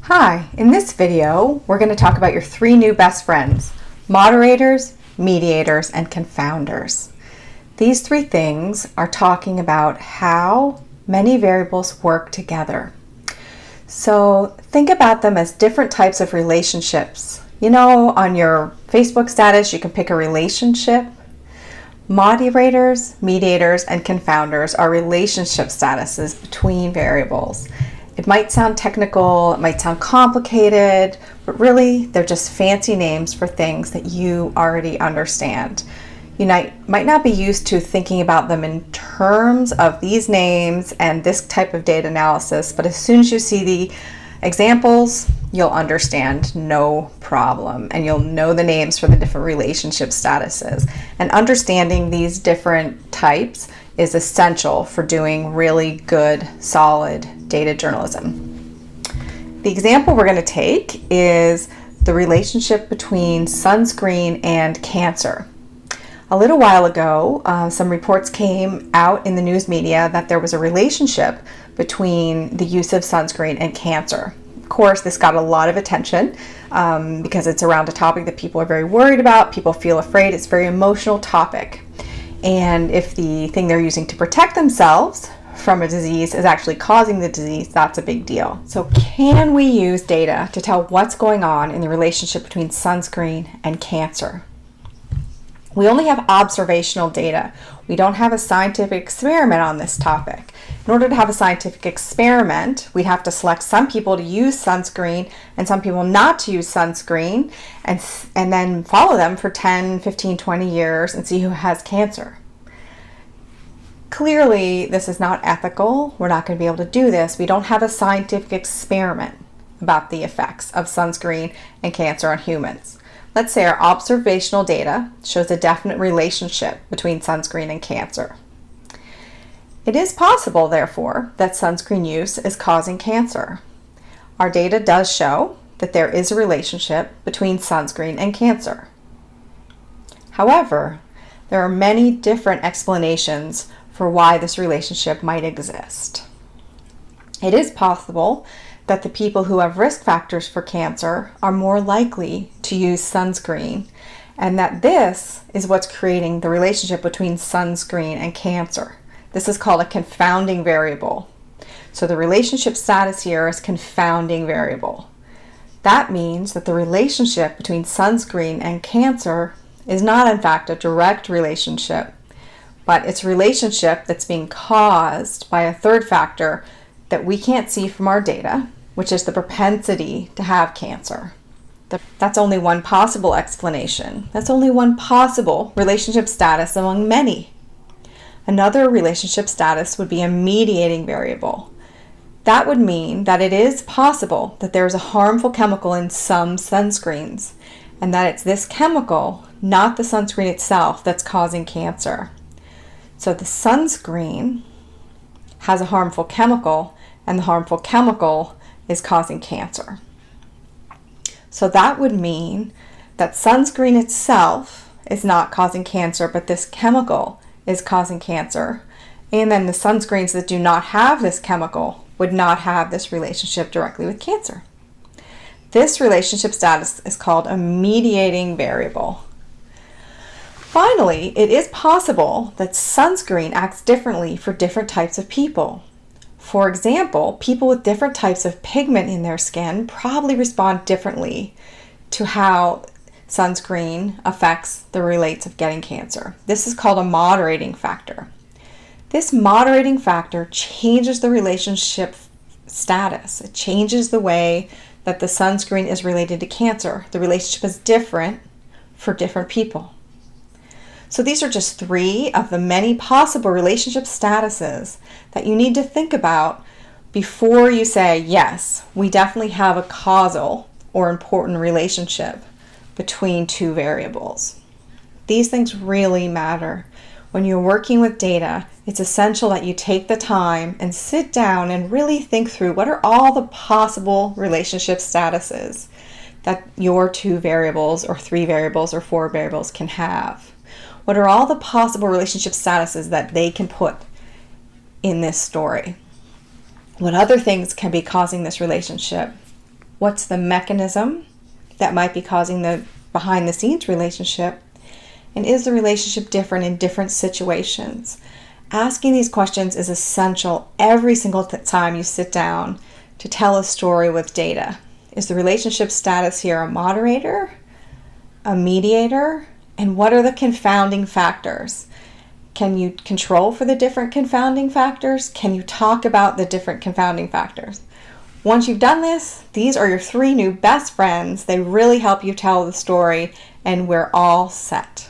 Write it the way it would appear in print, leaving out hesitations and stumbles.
Hi, in this video, we're going to talk about your three new best friends: moderators, mediators, and confounders. These three things are talking about how many variables work together. So think about them as different types of relationships. You know, on your Facebook status, you can pick a relationship. Moderators, mediators, and confounders are relationship statuses between variables. It might sound technical, it might sound complicated, but really they're just fancy names for things that you already understand. You might not be used to thinking about them in terms of these names and this type of data analysis, but as soon as you see the examples, you'll understand no problem, and you'll know the names for the different relationship statuses. And understanding these different types is essential for doing really good, solid data journalism. The example we're going to take is the relationship between sunscreen and cancer. A little while ago, some reports came out in the news media that there was a relationship between the use of sunscreen and cancer. Of course, this got a lot of attention because it's around a topic that people are very worried about. People feel afraid. It's a very emotional topic. And if the thing they're using to protect themselves from a disease is actually causing the disease, that's a big deal. So can we use data to tell what's going on in the relationship between sunscreen and cancer? We only have observational data. We don't have a scientific experiment on this topic. In order to have a scientific experiment, we'd have to select some people to use sunscreen and some people not to use sunscreen, and then follow them for 10, 15, 20 years and see who has cancer. Clearly, this is not ethical. We're not going to be able to do this. We don't have a scientific experiment about the effects of sunscreen and cancer on humans. Let's say our observational data shows a definite relationship between sunscreen and cancer. It is possible, therefore, that sunscreen use is causing cancer. Our data does show that there is a relationship between sunscreen and cancer. However, there are many different explanations for why this relationship might exist. It is possible that the people who have risk factors for cancer are more likely to use sunscreen, and that this is what's creating the relationship between sunscreen and cancer. This is called a confounding variable. So the relationship status here is confounding variable. That means that the relationship between sunscreen and cancer is not in fact a direct relationship, but it's a relationship that's being caused by a third factor that we can't see from our data, which is the propensity to have cancer. That's only one possible explanation. That's only one possible relationship status among many. Another relationship status would be a mediating variable. That would mean that it is possible that there is a harmful chemical in some sunscreens, and that it's this chemical, not the sunscreen itself, that's causing cancer. So the sunscreen has a harmful chemical, and the harmful chemical is causing cancer. So that would mean that sunscreen itself is not causing cancer, but this chemical is causing cancer. And then the sunscreens that do not have this chemical would not have this relationship directly with cancer. This relationship status is called a mediating variable. Finally, it is possible that sunscreen acts differently for different types of people. For example, people with different types of pigment in their skin probably respond differently to how sunscreen affects the rates of getting cancer. This is called a moderating factor. This moderating factor changes the relationship status. It changes the way that the sunscreen is related to cancer. The relationship is different for different people. So these are just three of the many possible relationship statuses that you need to think about before you say, yes, we definitely have a causal or important relationship between two variables. These things really matter. When you're working with data, it's essential that you take the time and sit down and really think through what are all the possible relationship statuses that your two variables or three variables or four variables can have. What are all the possible relationship statuses that they can put in this story? What other things can be causing this relationship? What's the mechanism that might be causing the behind the scenes relationship? And is the relationship different in different situations? Asking these questions is essential every single time you sit down to tell a story with data. Is the relationship status here a moderator, a mediator? And what are the confounding factors? Can you control for the different confounding factors? Can you talk about the different confounding factors? Once you've done this, these are your 3 new best friends. They really help you tell the story, and we're all set.